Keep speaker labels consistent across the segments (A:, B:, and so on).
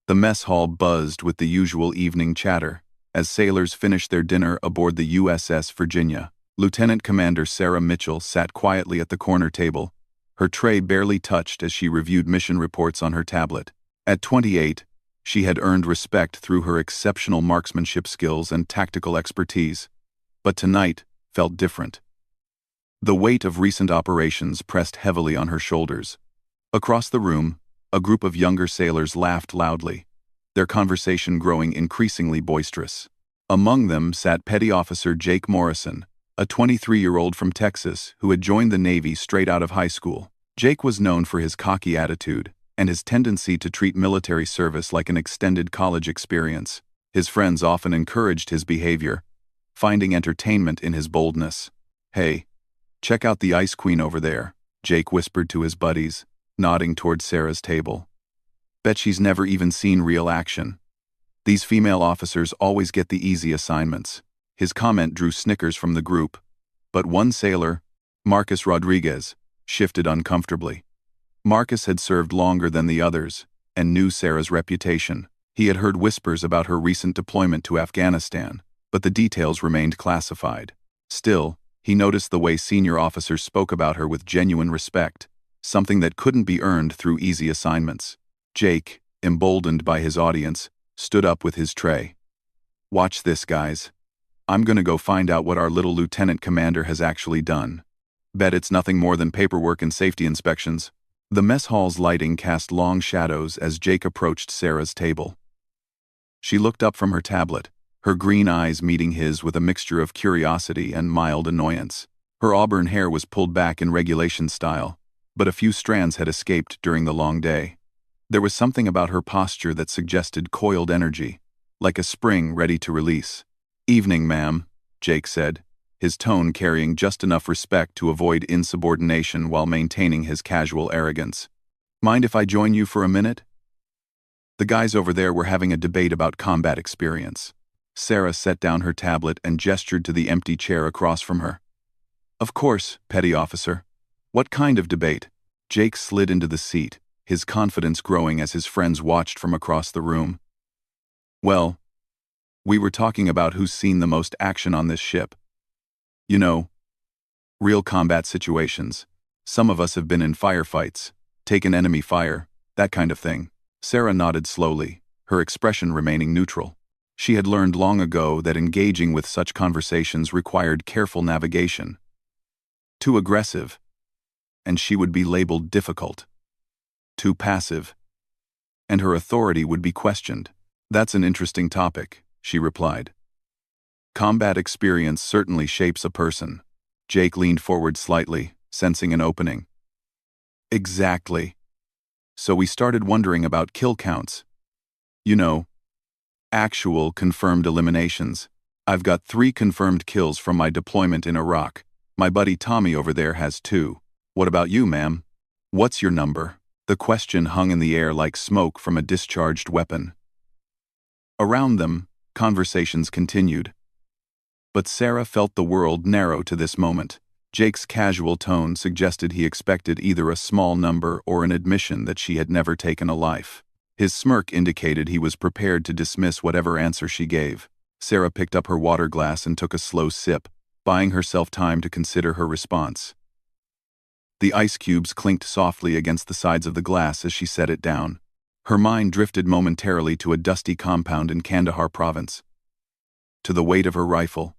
A: The mess hall buzzed with the usual evening chatter as sailors finished their dinner aboard the USS Virginia. Lieutenant Commander Sarah Mitchell sat quietly at the corner table, her tray barely touched as she reviewed mission reports on her tablet. At 28, she had earned respect through her exceptional marksmanship skills and tactical expertise, but tonight felt different. The weight of recent operations pressed heavily on her shoulders. Across the room, a group of younger sailors laughed loudly, their conversation growing increasingly boisterous. Among them sat Petty Officer Jake Morrison, a 23-year-old from Texas who had joined the Navy straight out of high school. Jake was known for his cocky attitude and his tendency to treat military service like an extended college experience. His friends often encouraged his behavior, finding entertainment in his boldness. "Hey, check out the Ice Queen over there," Jake whispered to his buddies, nodding toward Sarah's table. "Bet she's never even seen real action. These female officers always get the easy assignments." His comment drew snickers from the group, but one sailor, Marcus Rodriguez, shifted uncomfortably. Marcus had served longer than the others and knew Sarah's reputation. He had heard whispers about her recent deployment to Afghanistan, but the details remained classified. Still, he noticed the way senior officers spoke about her with genuine respect, something that couldn't be earned through easy assignments. Jake, emboldened by his audience, stood up with his tray. "Watch this, guys. I'm gonna go find out what our little lieutenant commander has actually done. Bet it's nothing more than paperwork and safety inspections." The mess hall's lighting cast long shadows as Jake approached Sarah's table. She looked up from her tablet, her green eyes meeting his with a mixture of curiosity and mild annoyance. Her auburn hair was pulled back in regulation style, but a few strands had escaped during the long day. There was something about her posture that suggested coiled energy, like a spring ready to release. "Evening, ma'am," Jake said, his tone carrying just enough respect to avoid insubordination while maintaining his casual arrogance. "Mind if I join you for a minute?" The guys over there were having a debate about combat experience. Sarah set down her tablet and gestured to the empty chair across from her. "Of course, Petty Officer. What kind of debate?" Jake slid into the seat, his confidence growing as his friends watched from across the room. "Well, we were talking about who's seen the most action on this ship. You know, real combat situations. Some of us have been in firefights, taken enemy fire, that kind of thing." Sarah nodded slowly, her expression remaining neutral. She had learned long ago that engaging with such conversations required careful navigation. Too aggressive, and she would be labeled difficult. Too passive, and her authority would be questioned. "That's an interesting topic," she replied. "Combat experience certainly shapes a person." Jake leaned forward slightly, sensing an opening. "Exactly. So we started wondering about kill counts. You know, actual confirmed eliminations. I've got 3 confirmed kills from my deployment in Iraq. My buddy Tommy over there has 2. What about you, ma'am? What's your number?" The question hung in the air like smoke from a discharged weapon. Around them, conversations continued. But Sarah felt the world narrow to this moment. Jake's casual tone suggested he expected either a small number or an admission that she had never taken a life. His smirk indicated he was prepared to dismiss whatever answer she gave. Sarah picked up her water glass and took a slow sip, buying herself time to consider her response. The ice cubes clinked softly against the sides of the glass as she set it down. Her mind drifted momentarily to a dusty compound in Kandahar province. To the weight of her rifle.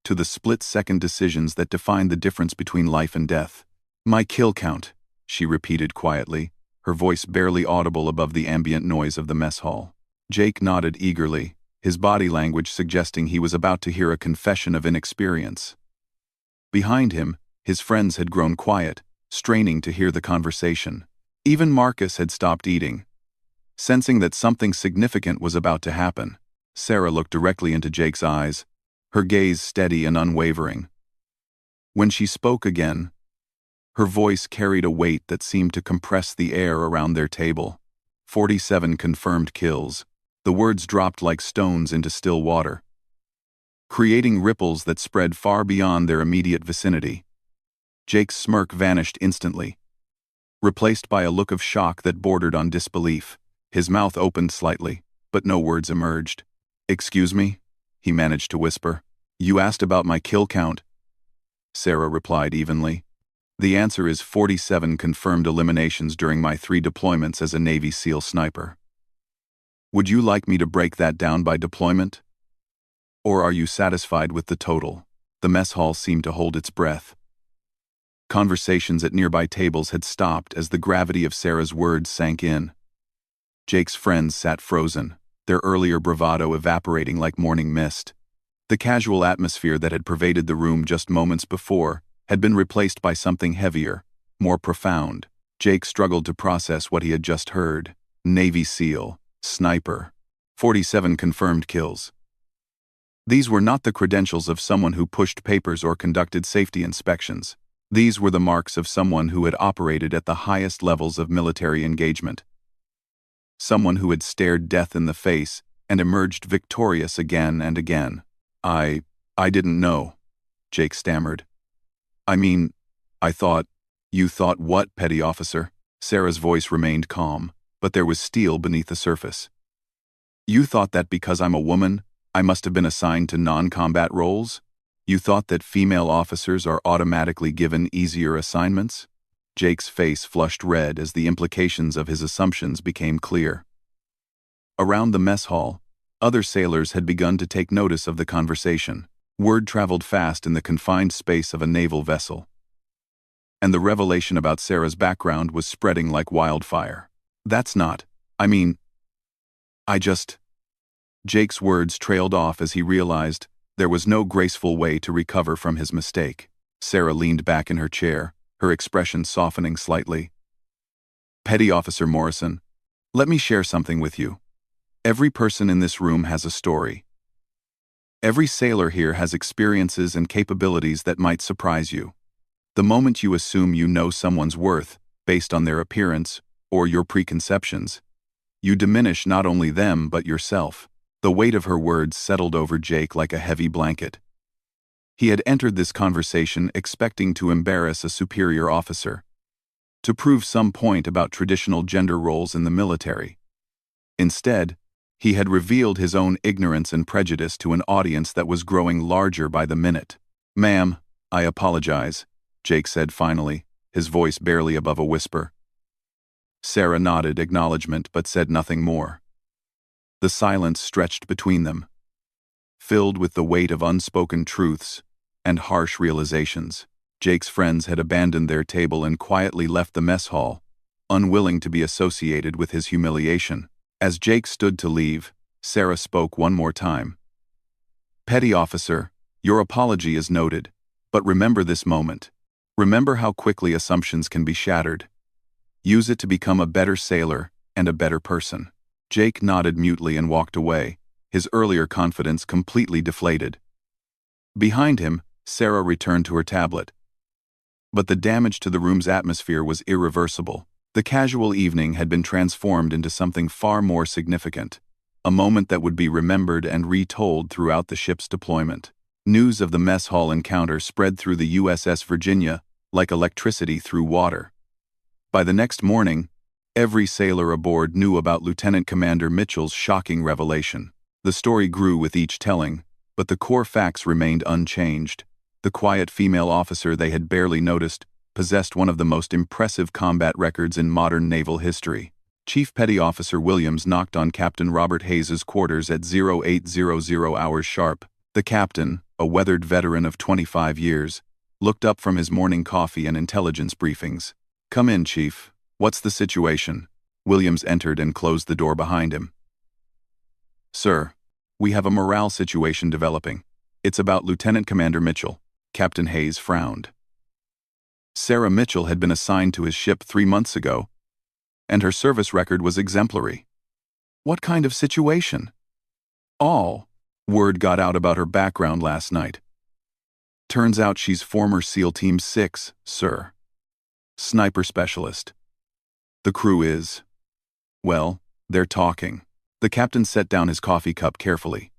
A: To the split-second decisions that defined the difference between life and death. "My kill count," she repeated quietly, her voice barely audible above the ambient noise of the mess hall. Jake nodded eagerly, his body language suggesting he was about to hear a confession of inexperience. Behind him, his friends had grown quiet, straining to hear the conversation. Even Marcus had stopped eating. Sensing that something significant was about to happen, Sarah looked directly into Jake's eyes, her gaze steady and unwavering. When she spoke again, her voice carried a weight that seemed to compress the air around their table. 47 confirmed kills. The words dropped like stones into still water, creating ripples that spread far beyond their immediate vicinity. Jake's smirk vanished instantly, replaced by a look of shock that bordered on disbelief. His mouth opened slightly, but no words emerged. "Excuse me?" he managed to whisper. "You asked about my kill count?" Sarah replied evenly. "The answer is 47 confirmed eliminations during my 3 deployments as a Navy SEAL sniper. Would you like me to break that down by deployment? Or are you satisfied with the total?" The mess hall seemed to hold its breath. Conversations at nearby tables had stopped as the gravity of Sarah's words sank in. Jake's friends sat frozen, their earlier bravado evaporating like morning mist. The casual atmosphere that had pervaded the room just moments before had been replaced by something heavier, more profound. Jake struggled to process what he had just heard. Navy SEAL, sniper, 47 confirmed kills. These were not the credentials of someone who pushed papers or conducted safety inspections. These were the marks of someone who had operated at the highest levels of military engagement. Someone who had stared death in the face and emerged victorious again and again. I didn't know," Jake stammered. "I mean, I thought—" "You thought what, petty officer?" Sarah's voice remained calm, but there was steel beneath the surface. "You thought that because I'm a woman, I must have been assigned to non-combat roles? You thought that female officers are automatically given easier assignments?" Jake's face flushed red as the implications of his assumptions became clear. Around the mess hall, other sailors had begun to take notice of the conversation. Word traveled fast in the confined space of a naval vessel. And the revelation about Sarah's background was spreading like wildfire. "That's not, I mean, I just—" Jake's words trailed off as he realized there was no graceful way to recover from his mistake. Sarah leaned back in her chair, her expression softening slightly. "Petty Officer Morrison, let me share something with you. Every person in this room has a story. Every sailor here has experiences and capabilities that might surprise you. The moment you assume you know someone's worth based on their appearance or your preconceptions, you diminish not only them but yourself." The weight of her words settled over Jake like a heavy blanket. He had entered this conversation expecting to embarrass a superior officer, to prove some point about traditional gender roles in the military. Instead, he had revealed his own ignorance and prejudice to an audience that was growing larger by the minute. "Ma'am, I apologize," Jake said finally, his voice barely above a whisper. Sarah nodded acknowledgement but said nothing more. The silence stretched between them, filled with the weight of unspoken truths and harsh realizations. Jake's friends had abandoned their table and quietly left the mess hall, unwilling to be associated with his humiliation. As Jake stood to leave, Sarah spoke one more time. "Petty officer, your apology is noted, but remember this moment. Remember how quickly assumptions can be shattered. Use it to become a better sailor and a better person." Jake nodded mutely and walked away, his earlier confidence completely deflated. Behind him, Sarah returned to her tablet. But the damage to the room's atmosphere was irreversible. The casual evening had been transformed into something far more significant, a moment that would be remembered and retold throughout the ship's deployment. News of the mess hall encounter spread through the USS Virginia like electricity through water. By the next morning, every sailor aboard knew about Lieutenant Commander Mitchell's shocking revelation. The story grew with each telling, but the core facts remained unchanged. The quiet female officer they had barely noticed possessed one of the most impressive combat records in modern naval history. Chief Petty Officer Williams knocked on Captain Robert Hayes's quarters at 0800 hours sharp. The captain, a weathered veteran of 25 years, looked up from his morning coffee and intelligence briefings. "Come in, Chief. What's the situation?" Williams entered and closed the door behind him. "Sir, we have a morale situation developing. It's about Lieutenant Commander Mitchell." Captain Hayes frowned. Sarah Mitchell had been assigned to his ship 3 months ago, and her service record was exemplary. What kind of situation? Word got out about her background last night. Turns out she's former SEAL Team 6, sir. Sniper specialist. The crew is... well, they're talking. The captain set down his coffee cup carefully.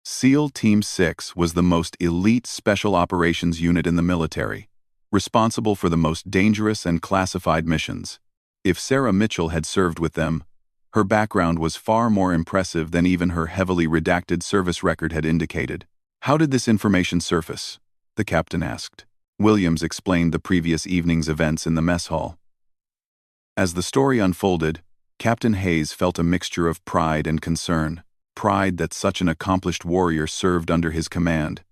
A: SEAL Team 6 was the most elite special operations unit in the military, responsible for the most dangerous and classified missions. If Sarah Mitchell had served with them, Her background was far more impressive than even her heavily redacted service record had indicated. "How did this information surface?" the captain asked. Williams explained the previous evening's events in the mess hall. As the story unfolded, Captain Hayes felt a mixture of pride and concern. Pride that such an accomplished warrior served under his command,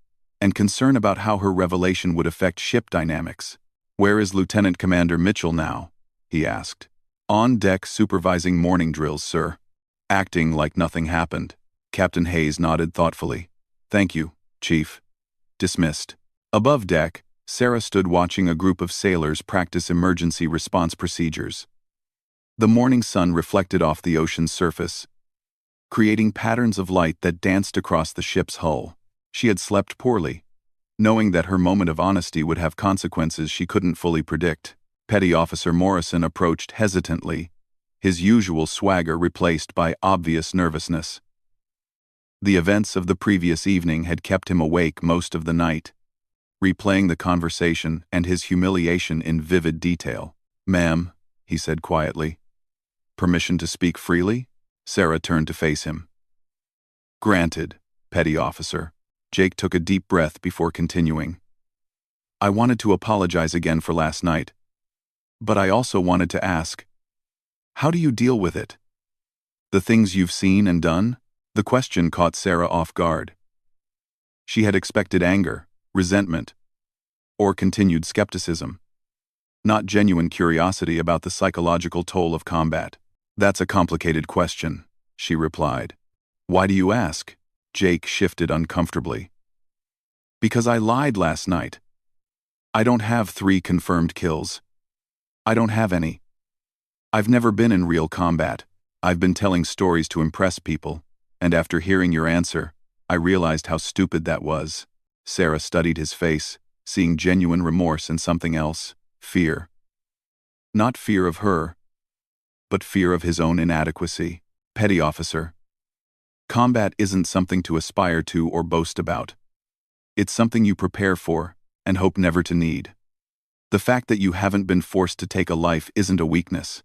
A: and concern about how her revelation would affect ship dynamics. "Where is Lieutenant Commander Mitchell now?" he asked. "On deck supervising morning drills, sir." Acting like nothing happened, Captain Hayes nodded thoughtfully. "Thank you, Chief." Dismissed. Above deck, Sarah stood watching a group of sailors practice emergency response procedures. The morning sun reflected off the ocean's surface, creating patterns of light that danced across the ship's hull. She had slept poorly, knowing that her moment of honesty would have consequences she couldn't fully predict. Petty Officer Morrison approached hesitantly, his usual swagger replaced by obvious nervousness. The events of the previous evening had kept him awake most of the night, replaying the conversation and his humiliation in vivid detail. "Ma'am," he said quietly. "Permission to speak freely?" Sarah turned to face him. "Granted, Petty Officer." Jake took a deep breath before continuing. "I wanted to apologize again for last night, but I also wanted to ask, how do you deal with it? The things you've seen and done?" The question caught Sarah off guard. She had expected anger, resentment, or continued skepticism, not genuine curiosity about the psychological toll of combat. "That's a complicated question," she replied. "Why do you ask?" Jake shifted uncomfortably. "Because I lied last night. I don't have 3 confirmed kills. I don't have any. I've never been in real combat. I've been telling stories to impress people, and after hearing your answer, I realized how stupid that was." Sarah studied his face, seeing genuine remorse and something else: fear. Not fear of her, but fear of his own inadequacy. "Petty Officer, combat isn't something to aspire to or boast about. It's something you prepare for and hope never to need. The fact that you haven't been forced to take a life isn't a weakness.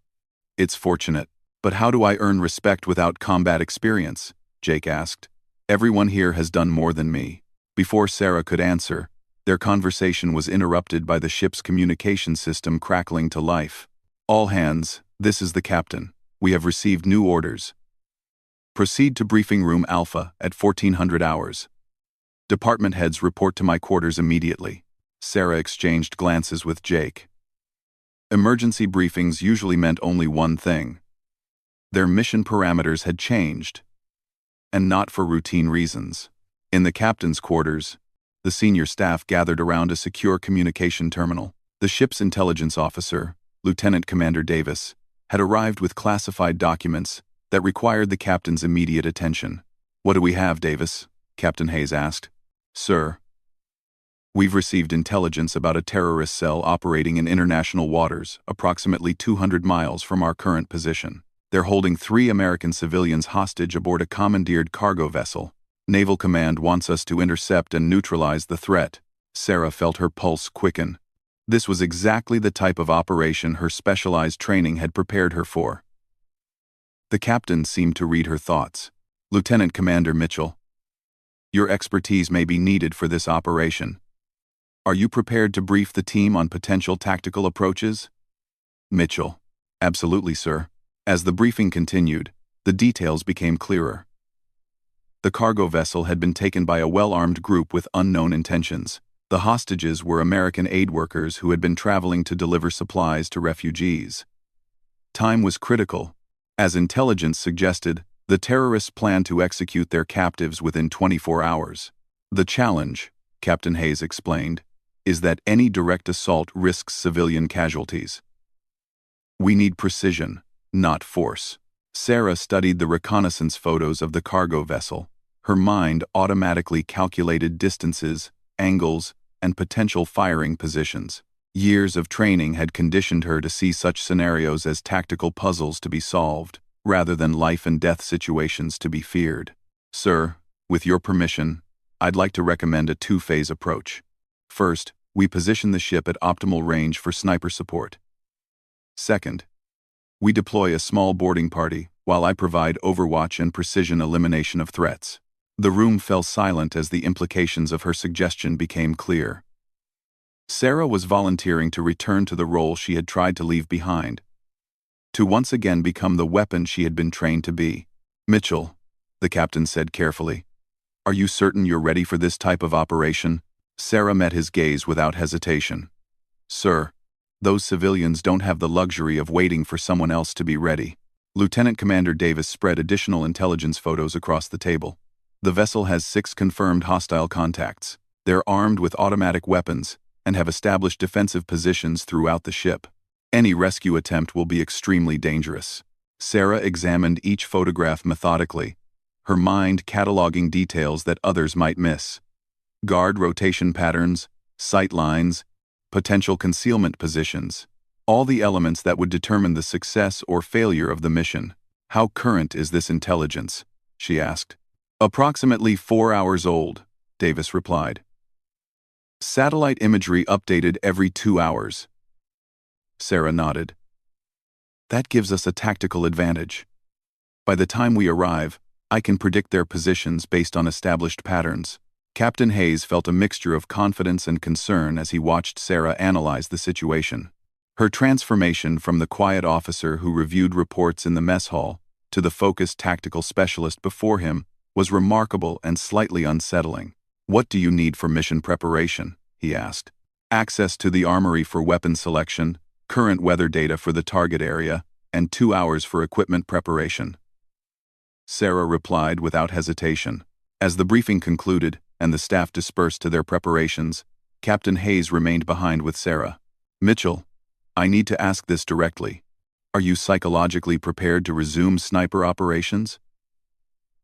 A: It's fortunate. But how do I earn respect without combat experience?" Jake asked. "Everyone here has done more than me." Before Sarah could answer, their conversation was interrupted by the ship's communication system crackling to life. "All hands, this is the captain. We have received new orders. Proceed to briefing room Alpha at 1400 hours. Department heads report to my quarters immediately." Sarah exchanged glances with Jake. Emergency briefings usually meant only one thing: their mission parameters had changed, and not for routine reasons. In the captain's quarters, the senior staff gathered around a secure communication terminal. The ship's intelligence officer, Lieutenant Commander Davis, had arrived with classified documents that required the captain's immediate attention. "What do we have, Davis?" Captain Hayes asked. "Sir, we've received intelligence about a terrorist cell operating in international waters, approximately 200 miles from our current position. They're holding 3 American civilians hostage aboard a commandeered cargo vessel. Naval Command wants us to intercept and neutralize the threat." Sarah felt her pulse quicken. This was exactly the type of operation her specialized training had prepared her for. The captain seemed to read her thoughts. "Lieutenant Commander Mitchell, your expertise may be needed for this operation. Are you prepared to brief the team on potential tactical approaches?" Mitchell: "Absolutely, sir." As the briefing continued, the details became clearer. The cargo vessel had been taken by a well-armed group with unknown intentions. The hostages were American aid workers who had been traveling to deliver supplies to refugees. Time was critical. As intelligence suggested, the terrorists planned to execute their captives within 24 hours. "The challenge," Captain Hayes explained, "is that any direct assault risks civilian casualties. We need precision, not force." Sarah studied the reconnaissance photos of the cargo vessel. Her mind automatically calculated distances, angles, and potential firing positions. Years of training had conditioned her to see such scenarios as tactical puzzles to be solved, rather than life-and-death situations to be feared. "Sir, with your permission, I'd like to recommend a 2-phase approach. First, we position the ship at optimal range for sniper support. Second, we deploy a small boarding party while I provide overwatch and precision elimination of threats." The room fell silent as the implications of her suggestion became clear. Sarah was volunteering to return to the role she had tried to leave behind, to once again become the weapon she had been trained to be. "Mitchell," the captain said carefully, "are you certain you're ready for this type of operation?" Sarah met his gaze without hesitation. "Sir, those civilians don't have the luxury of waiting for someone else to be ready." Lieutenant Commander Davis spread additional intelligence photos across the table. "The vessel has 6 confirmed hostile contacts. They're armed with automatic weapons and have established defensive positions throughout the ship. Any rescue attempt will be extremely dangerous." Sarah examined each photograph methodically, her mind cataloging details that others might miss. Guard rotation patterns, sight lines, potential concealment positions, all the elements that would determine the success or failure of the mission. "How current is this intelligence?" she asked. "Approximately 4 hours old," Davis replied. "Satellite imagery updated every 2 hours." Sarah nodded. "That gives us a tactical advantage. By the time we arrive, I can predict their positions based on established patterns." Captain Hayes felt a mixture of confidence and concern as he watched Sarah analyze the situation. Her transformation from the quiet officer who reviewed reports in the mess hall to the focused tactical specialist before him was remarkable and slightly unsettling. "What do you need for mission preparation?" he asked. "Access to the armory for weapon selection, current weather data for the target area, and 2 hours for equipment preparation." Sarah replied without hesitation. As the briefing concluded and the staff dispersed to their preparations, Captain Hayes remained behind with Sarah. "Mitchell, I need to ask this directly. Are you psychologically prepared to resume sniper operations?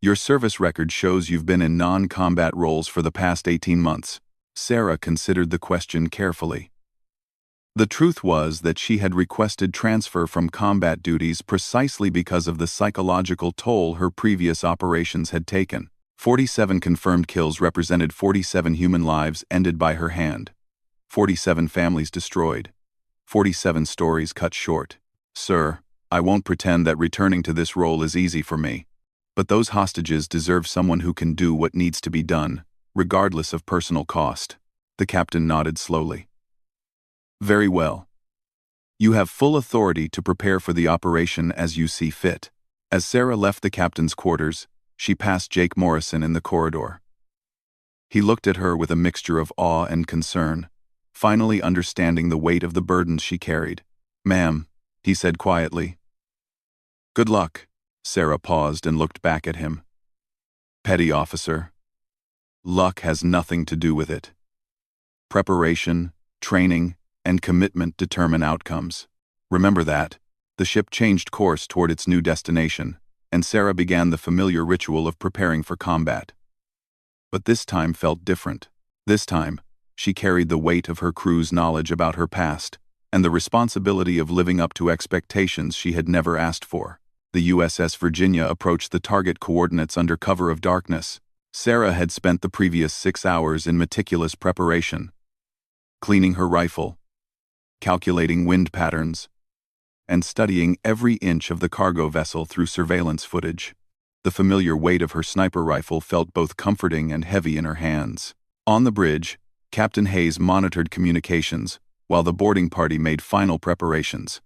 A: Your service record shows you've been in non-combat roles for the past 18 months. Sarah considered the question carefully. The truth was that she had requested transfer from combat duties precisely because of the psychological toll her previous operations had taken. 47 confirmed kills represented 47 human lives ended by her hand. 47 families destroyed. 47 stories cut short. "Sir, I won't pretend that returning to this role is easy for me. But those hostages deserve someone who can do what needs to be done, regardless of personal cost." The captain nodded slowly. "Very well. You have full authority to prepare for the operation as you see fit." As Sarah left the captain's quarters, she passed Jake Morrison in the corridor. He looked at her with a mixture of awe and concern, finally understanding the weight of the burdens she carried. "Ma'am," he said quietly. "Good luck." Sarah paused and looked back at him. "Petty officer. Luck has nothing to do with it. Preparation, training, and commitment determine outcomes. Remember that." The ship changed course toward its new destination, and Sarah began the familiar ritual of preparing for combat. But this time felt different. This time, she carried the weight of her crew's knowledge about her past, and the responsibility of living up to expectations she had never asked for. The USS Virginia approached the target coordinates under cover of darkness. Sarah had spent the previous 6 hours in meticulous preparation, cleaning her rifle, calculating wind patterns, and studying every inch of the cargo vessel through surveillance footage. The familiar weight of her sniper rifle felt both comforting and heavy in her hands. On the bridge, Captain Hayes monitored communications, while the boarding party made final preparations.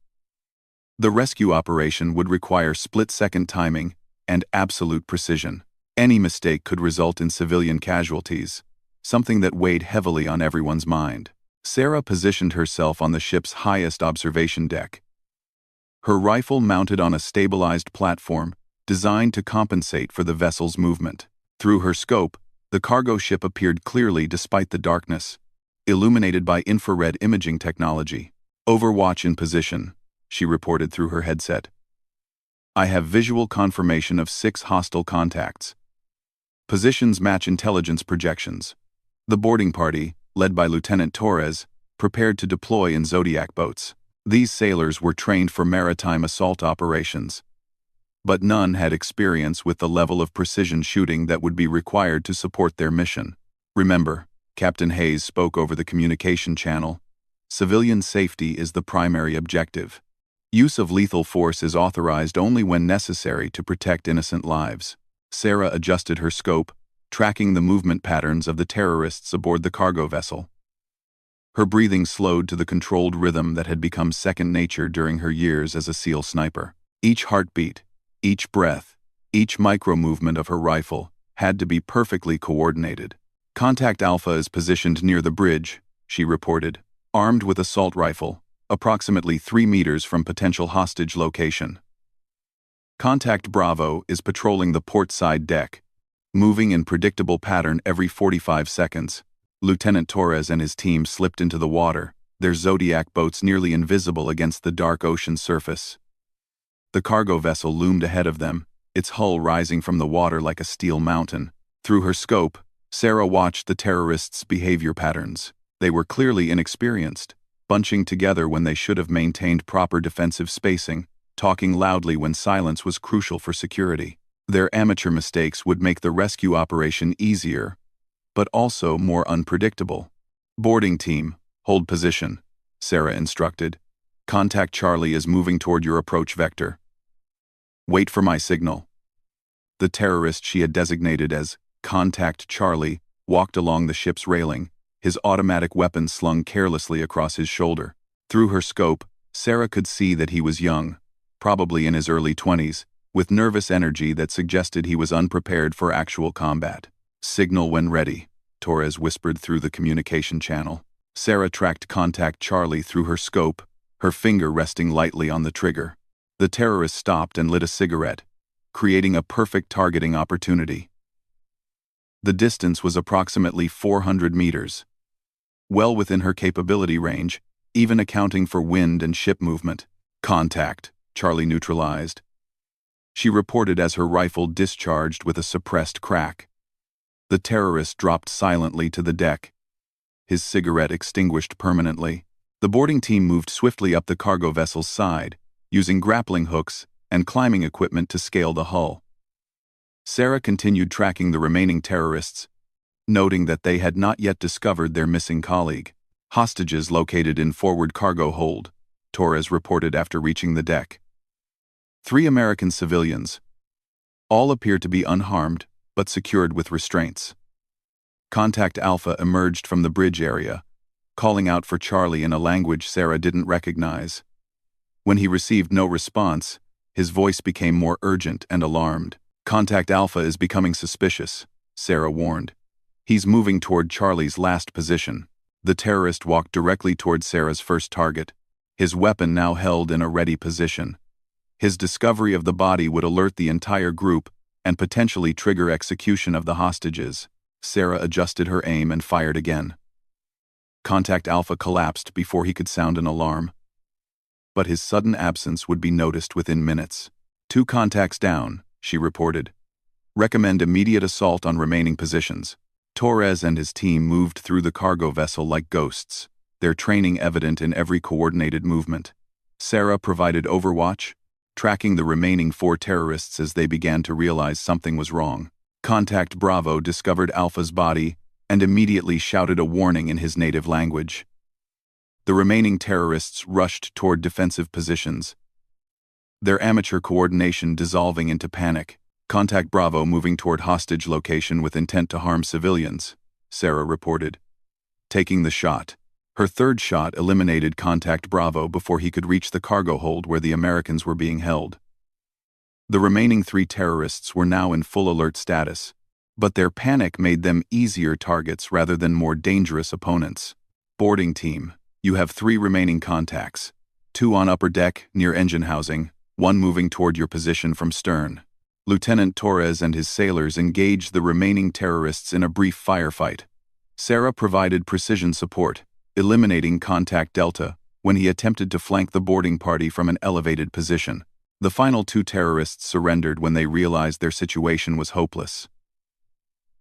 A: The rescue operation would require split-second timing and absolute precision. Any mistake could result in civilian casualties, something that weighed heavily on everyone's mind. Sarah positioned herself on the ship's highest observation deck, her rifle mounted on a stabilized platform designed to compensate for the vessel's movement. Through her scope, the cargo ship appeared clearly despite the darkness, illuminated by infrared imaging technology. "Overwatch in position," she reported through her headset. "I have visual confirmation of 6 hostile contacts. Positions match intelligence projections." The boarding party, led by Lieutenant Torres, prepared to deploy in Zodiac boats. These sailors were trained for maritime assault operations, but none had experience with the level of precision shooting that would be required to support their mission. "Remember," Captain Hayes spoke over the communication channel, "civilian safety is the primary objective. Use of lethal force is authorized only when necessary to protect innocent lives. Sarah adjusted her scope, tracking the movement patterns of the terrorists aboard the cargo vessel. Her breathing slowed to the controlled rhythm that had become second nature during her years as a SEAL sniper. Each heartbeat, each breath, each micro-movement of her rifle had to be perfectly coordinated. Contact Alpha is positioned near the bridge, she reported, armed with assault rifle, approximately 3 meters from potential hostage location. Contact Bravo is patrolling the port side deck, moving in predictable pattern every 45 seconds. Lieutenant Torres and his team slipped into the water, their Zodiac boats nearly invisible against the dark ocean surface. The cargo vessel loomed ahead of them, its hull rising from the water like a steel mountain. Through her scope, Sarah watched the terrorists' behavior patterns. They were clearly inexperienced, bunching together when they should have maintained proper defensive spacing, talking loudly when silence was crucial for security. Their amateur mistakes would make the rescue operation easier, but also more unpredictable. Boarding team, hold position, Sarah instructed. Contact Charlie is moving toward your approach vector. Wait for my signal. The terrorist she had designated as Contact Charlie walked along the ship's railing, his automatic weapon slung carelessly across his shoulder. Through her scope, Sarah could see that he was young, probably in his early 20s, with nervous energy that suggested he was unprepared for actual combat. Signal when ready, Torres whispered through the communication channel. Sarah tracked Contact Charlie through her scope, her finger resting lightly on the trigger. The terrorist stopped and lit a cigarette, creating a perfect targeting opportunity. The distance was approximately 400 meters, well within her capability range, even accounting for wind and ship movement. Contact, Charlie neutralized. She reported as her rifle discharged with a suppressed crack. The terrorist dropped silently to the deck, his cigarette extinguished permanently. The boarding team moved swiftly up the cargo vessel's side, using grappling hooks and climbing equipment to scale the hull. Sarah continued tracking the remaining terrorists, noting that they had not yet discovered their missing colleague. Hostages located in forward cargo hold, Torres reported after reaching the deck. 3 American civilians. All appeared to be unharmed, but secured with restraints. Contact Alpha emerged from the bridge area, calling out for Charlie in a language Sarah didn't recognize. When he received no response, his voice became more urgent and alarmed. Contact Alpha is becoming suspicious, Sarah warned. He's moving toward Charlie's last position. The terrorist walked directly toward Sarah's first target, his weapon now held in a ready position. His discovery of the body would alert the entire group and potentially trigger execution of the hostages. Sarah adjusted her aim and fired again. Contact Alpha collapsed before he could sound an alarm. But his sudden absence would be noticed within minutes. 2 contacts down, she reported. Recommend immediate assault on remaining positions. Torres and his team moved through the cargo vessel like ghosts, their training evident in every coordinated movement. Sarah provided overwatch, tracking the remaining 4 terrorists as they began to realize something was wrong. Contact Bravo discovered Alpha's body and immediately shouted a warning in his native language. The remaining terrorists rushed toward defensive positions, their amateur coordination dissolving into panic. Contact Bravo moving toward hostage location with intent to harm civilians, Sarah reported. Taking the shot. Her third shot eliminated Contact Bravo before he could reach the cargo hold where the Americans were being held. The remaining 3 terrorists were now in full alert status, but their panic made them easier targets rather than more dangerous opponents. Boarding team, you have 3 remaining contacts, 2 on upper deck near engine housing, 1 moving toward your position from stern. Lieutenant Torres and his sailors engaged the remaining terrorists in a brief firefight. Sarah provided precision support, eliminating Contact Delta when he attempted to flank the boarding party from an elevated position. The final 2 terrorists surrendered when they realized their situation was hopeless.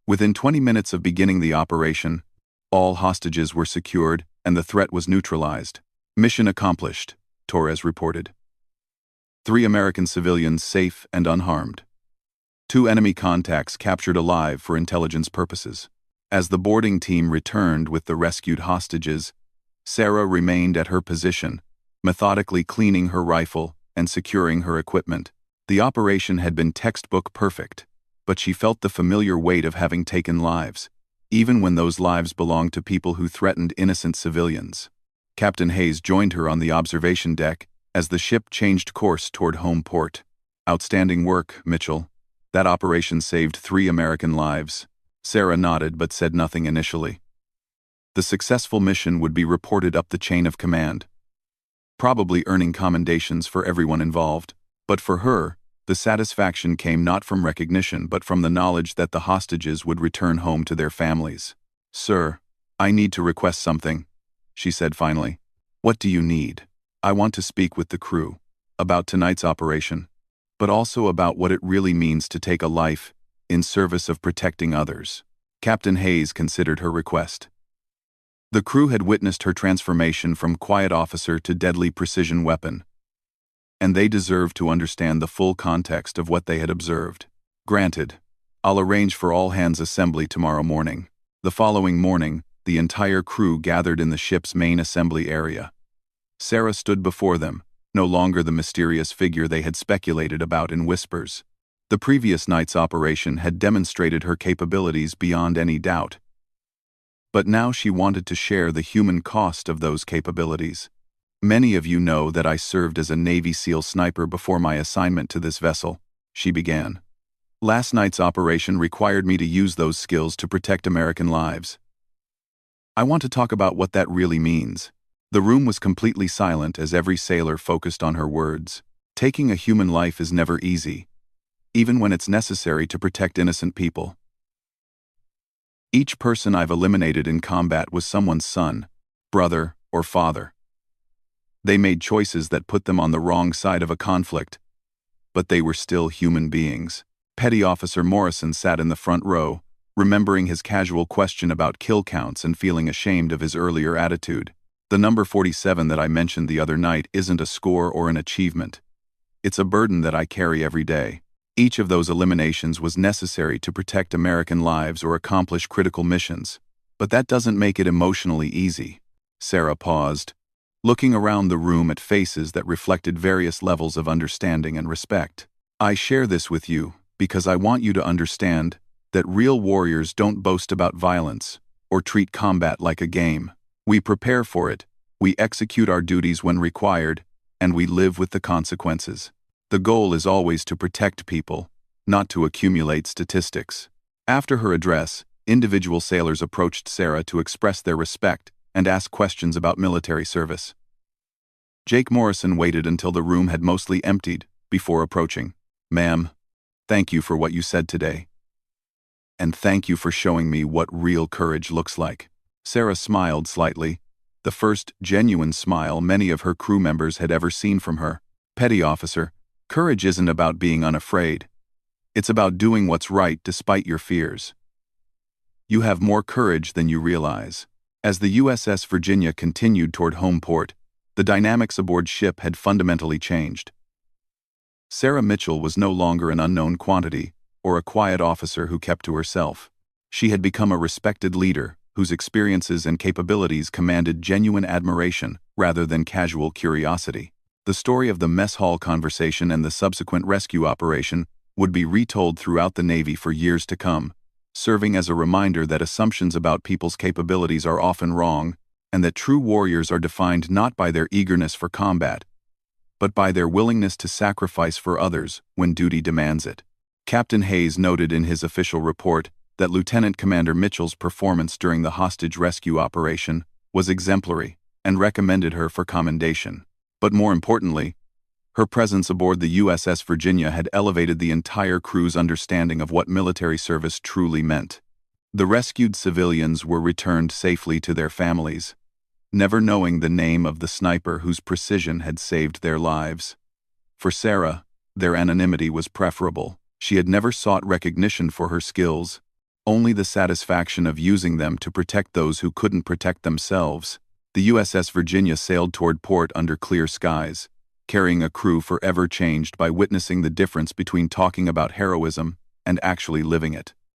A: Within 20 minutes of beginning the operation, all hostages were secured and the threat was neutralized. Mission accomplished, Torres reported. 3 American civilians safe and unharmed. 2 enemy contacts captured alive for intelligence purposes. As the boarding team returned with the rescued hostages, Sarah remained at her position, methodically cleaning her rifle and securing her equipment. The operation had been textbook perfect, but she felt the familiar weight of having taken lives, even when those lives belonged to people who threatened innocent civilians. Captain Hayes joined her on the observation deck as the ship changed course toward home port. "Outstanding work, Mitchell. That operation saved 3 American lives." Sarah nodded but said nothing initially. The successful mission would be reported up the chain of command, probably earning commendations for everyone involved. But for her, the satisfaction came not from recognition but from the knowledge that the hostages would return home to their families. "Sir, I need to request something," she said finally. "What do you need?" "I want to speak with the crew about tonight's operation, but also about what it really means to take a life in service of protecting others." Captain Hayes considered her request. The crew had witnessed her transformation from quiet officer to deadly precision weapon, and they deserved to understand the full context of what they had observed. "Granted. I'll arrange for all hands assembly tomorrow morning." The following morning, the entire crew gathered in the ship's main assembly area. Sarah stood before them, no longer the mysterious figure they had speculated about in whispers. The previous night's operation had demonstrated her capabilities beyond any doubt. But now she wanted to share the human cost of those capabilities. "Many of you know that I served as a Navy SEAL sniper before my assignment to this vessel," she began. "Last night's operation required me to use those skills to protect American lives. I want to talk about what that really means." The room was completely silent as every sailor focused on her words. "Taking a human life is never easy, even when it's necessary to protect innocent people. Each person I've eliminated in combat was someone's son, brother, or father. They made choices that put them on the wrong side of a conflict, but they were still human beings." Petty Officer Morrison sat in the front row, remembering his casual question about kill counts and feeling ashamed of his earlier attitude. "The number 47 that I mentioned the other night isn't a score or an achievement. It's a burden that I carry every day. Each of those eliminations was necessary to protect American lives or accomplish critical missions, but that doesn't make it emotionally easy." Sarah paused, looking around the room at faces that reflected various levels of understanding and respect. "I share this with you because I want you to understand that real warriors don't boast about violence or treat combat like a game. We prepare for it, we execute our duties when required, and we live with the consequences. The goal is always to protect people, not to accumulate statistics." After her address, individual sailors approached Sarah to express their respect and ask questions about military service. Jake Morrison waited until the room had mostly emptied before approaching. "Ma'am, thank you for what you said today. And thank you for showing me what real courage looks like." Sarah smiled slightly, the first genuine smile many of her crew members had ever seen from her. "Petty Officer, courage isn't about being unafraid. It's about doing what's right despite your fears. You have more courage than you realize." As the USS Virginia continued toward home port, the dynamics aboard ship had fundamentally changed. Sarah Mitchell was no longer an unknown quantity or a quiet officer who kept to herself. She had become a respected leader whose experiences and capabilities commanded genuine admiration rather than casual curiosity. The story of the mess hall conversation and the subsequent rescue operation would be retold throughout the Navy for years to come, serving as a reminder that assumptions about people's capabilities are often wrong, and that true warriors are defined not by their eagerness for combat, but by their willingness to sacrifice for others when duty demands it. Captain Hayes noted in his official report that Lieutenant Commander Mitchell's performance during the hostage rescue operation was exemplary and recommended her for commendation. But more importantly, her presence aboard the USS Virginia had elevated the entire crew's understanding of what military service truly meant. The rescued civilians were returned safely to their families, never knowing the name of the sniper whose precision had saved their lives. For Sarah, their anonymity was preferable. She had never sought recognition for her skills, only the satisfaction of using them to protect those who couldn't protect themselves. The USS Virginia sailed toward port under clear skies, carrying a crew forever changed by witnessing the difference between talking about heroism and actually living it.